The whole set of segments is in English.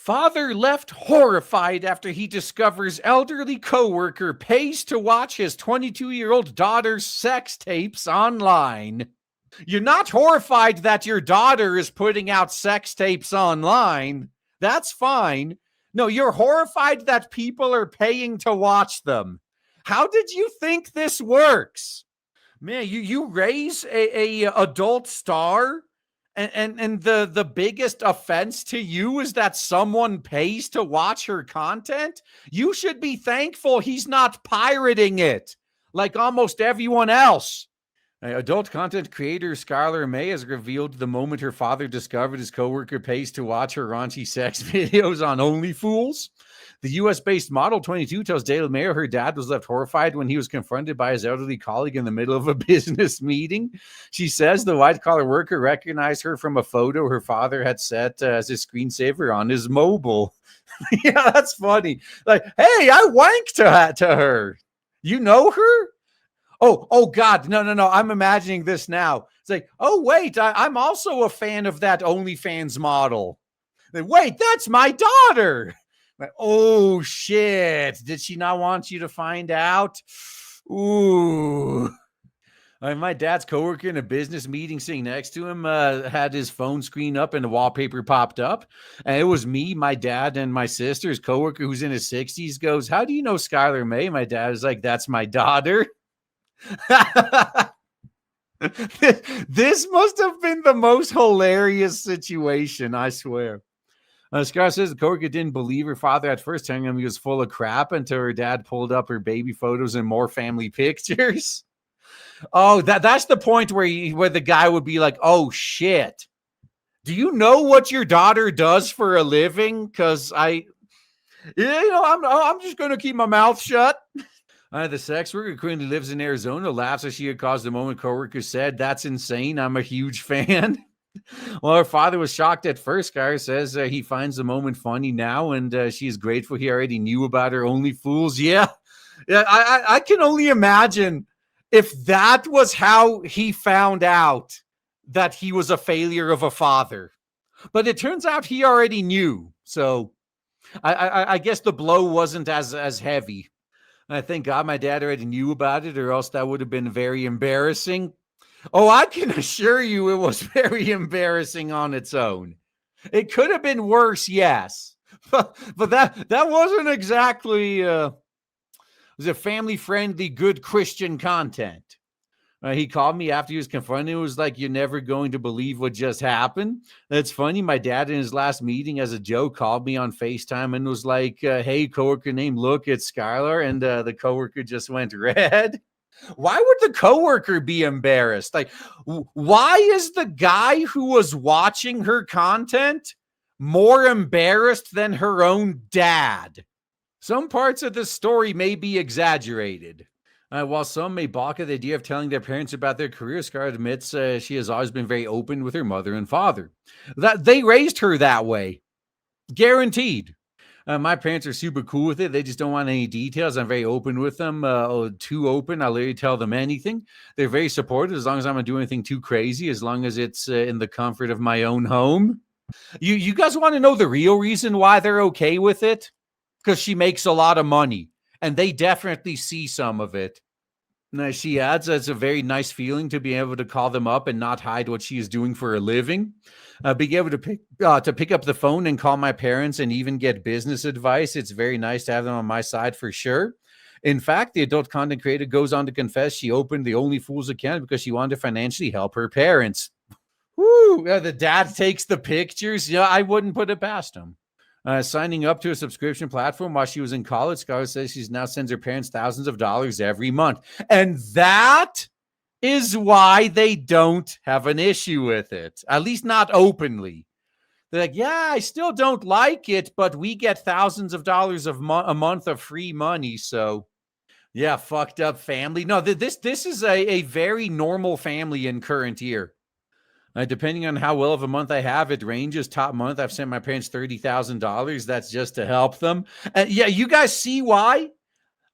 Father left horrified after he discovers elderly coworker pays to watch his 22-year-old daughter's sex tapes online. You're not horrified that your daughter is putting out sex tapes online. That's fine. No, you're horrified that people are paying to watch them. How did you think this works? Man, you raise a adult star and the biggest offense to you is that someone pays to watch her content? You should be thankful he's not pirating it like almost everyone else. Adult content creator Skylar May has revealed the moment her father discovered his coworker pays to watch her raunchy sex videos on OnlyFools. The U.S.-based model 22 tells Daily Mail her dad was left horrified when he was confronted by his elderly colleague in the middle of a business meeting. She says the white-collar worker recognized her from a photo her father had set as his screensaver on his mobile. Yeah, that's funny. Like, hey, I wanked to her. You know her? Oh, God, no. I'm imagining this now. It's like, oh, wait, I'm also a fan of that OnlyFans model. Wait, that's my daughter. Like, oh, shit. Did she not want you to find out? Ooh. My dad's coworker in a business meeting sitting next to him had his phone screen up and the wallpaper popped up. And it was me, my dad, and my sister's coworker who's in his 60s goes, how do you know Skylar May? My dad was like, that's my daughter. This must have been the most hilarious situation, I swear. Scar says the coworker didn't believe her father at first, telling him he was full of crap until her dad pulled up her baby photos and more family pictures. Oh, that's the point where the guy would be like, oh, shit. Do you know what your daughter does for a living? Because I'm just going to keep my mouth shut. The sex worker currently lives in Arizona, laughs as she had caused the moment coworker said, that's insane. I'm a huge fan. Well, her father was shocked at first. Scar says he finds the moment funny now, and she is grateful he already knew about her OnlyFools. Yeah, I can only imagine if that was how he found out that he was a failure of a father. But it turns out he already knew. So I guess the blow wasn't as heavy. I thank God my dad already knew about it, or else that would have been very embarrassing. Oh, I can assure you it was very embarrassing on its own. It could have been worse, yes. But that wasn't exactly was a family-friendly, good Christian content. He called me after he was confronted. It was like, you're never going to believe what just happened. That's funny. My dad in his last meeting as a joke called me on FaceTime and was like, hey, coworker named look, it's Skylar. And the coworker just went red. Why would the coworker be embarrassed? Like, why is the guy who was watching her content more embarrassed than her own dad? Some parts of the story may be exaggerated. While some may balk at the idea of telling their parents about their career, Scar admits she has always been very open with her mother and father. That they raised her that way. Guaranteed. My parents are super cool with it. They just don't want any details. I'm very open with them. Too open. I'll literally tell them anything. They're very supportive as long as I'm not doing anything too crazy, as long as it's in the comfort of my own home. You guys want to know the real reason why they're okay with it? Because she makes a lot of money. And they definitely see some of it. Now, she adds that it's a very nice feeling to be able to call them up and not hide what she is doing for a living. Being able to pick up the phone and call my parents and even get business advice. It's very nice to have them on my side for sure. In fact, the adult content creator goes on to confess she opened the OnlyFools account because she wanted to financially help her parents. Woo! The dad takes the pictures. Yeah, I wouldn't put it past him. Signing up to a subscription platform while she was in college, Scarlett says she now sends her parents thousands of dollars every month. And that is why they don't have an issue with it, at least not openly. They're like, yeah, I still don't like it, but we get thousands of dollars a month of free money. So, yeah, fucked up family. No, this is a very normal family in current year. Depending on how well of a month I have, it ranges. Top month, I've sent my parents $30,000. That's just to help them. Yeah, you guys see why?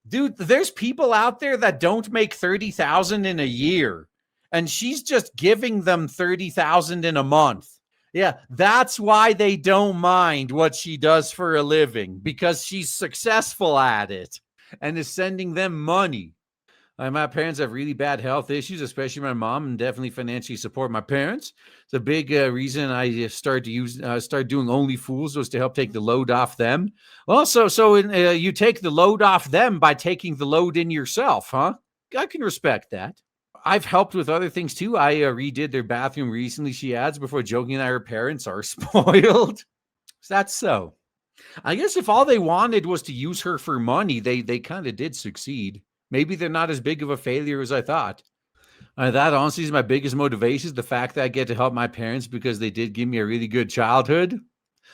Dude, there's people out there that don't make $30,000 in a year. And she's just giving them $30,000 in a month. Yeah, that's why they don't mind what she does for a living, because she's successful at it and is sending them money. My parents have really bad health issues, especially my mom, and definitely financially support my parents. It's a big reason I start doing Only Fools was to help take the load off them. Also, you take the load off them by taking the load in yourself, huh? I can respect that. I've helped with other things too. I redid their bathroom recently, she adds, before joking that her parents are spoiled. That's so. I guess if all they wanted was to use her for money, they kind of did succeed. Maybe they're not as big of a failure as I thought. That honestly is my biggest motivation, is the fact that I get to help my parents because they did give me a really good childhood.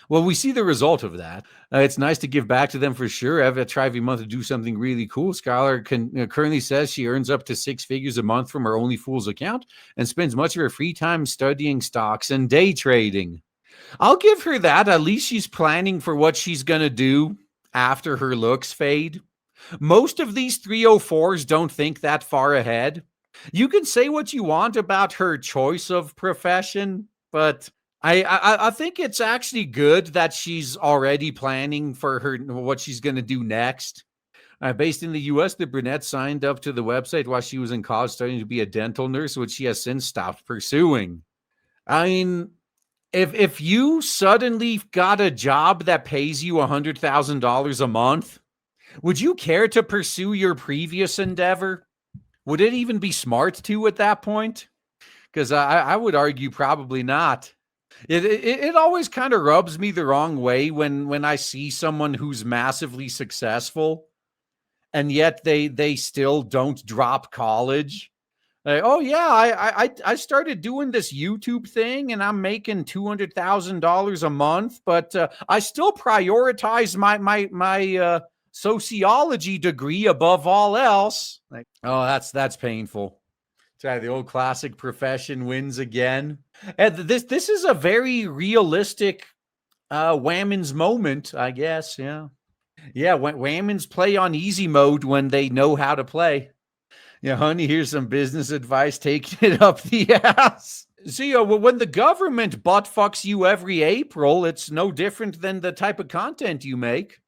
Well, we see the result of that. It's nice to give back to them for sure. I try every month to do something really cool. Skylar currently says she earns up to 6 figures a month from her Only Fools account and spends much of her free time studying stocks and day trading. I'll give her that. At least she's planning for what she's going to do after her looks fade. Most of these 304s don't think that far ahead. You can say what you want about her choice of profession, but I think it's actually good that she's already planning for what she's going to do next. Based in the U.S., the brunette signed up to the website while she was in college, studying to be a dental nurse, which she has since stopped pursuing. I mean, if you suddenly got a job that pays you $100,000 a month, would you care to pursue your previous endeavor? Would it even be smart to at that point? Because I would argue probably not. It always kind of rubs me the wrong way when I see someone who's massively successful and yet they still don't drop college. Like, oh yeah, I started doing this YouTube thing and I'm making $200,000 a month, but I still prioritize my sociology degree above all else. Like, oh, that's painful. Try the old classic profession wins again. And this is a very realistic Whammons moment, I guess. Yeah. Yeah, Whammons play on easy mode when they know how to play. Yeah, honey, here's some business advice. Taking it up the ass. See, when the government butt fucks you every April, it's no different than the type of content you make.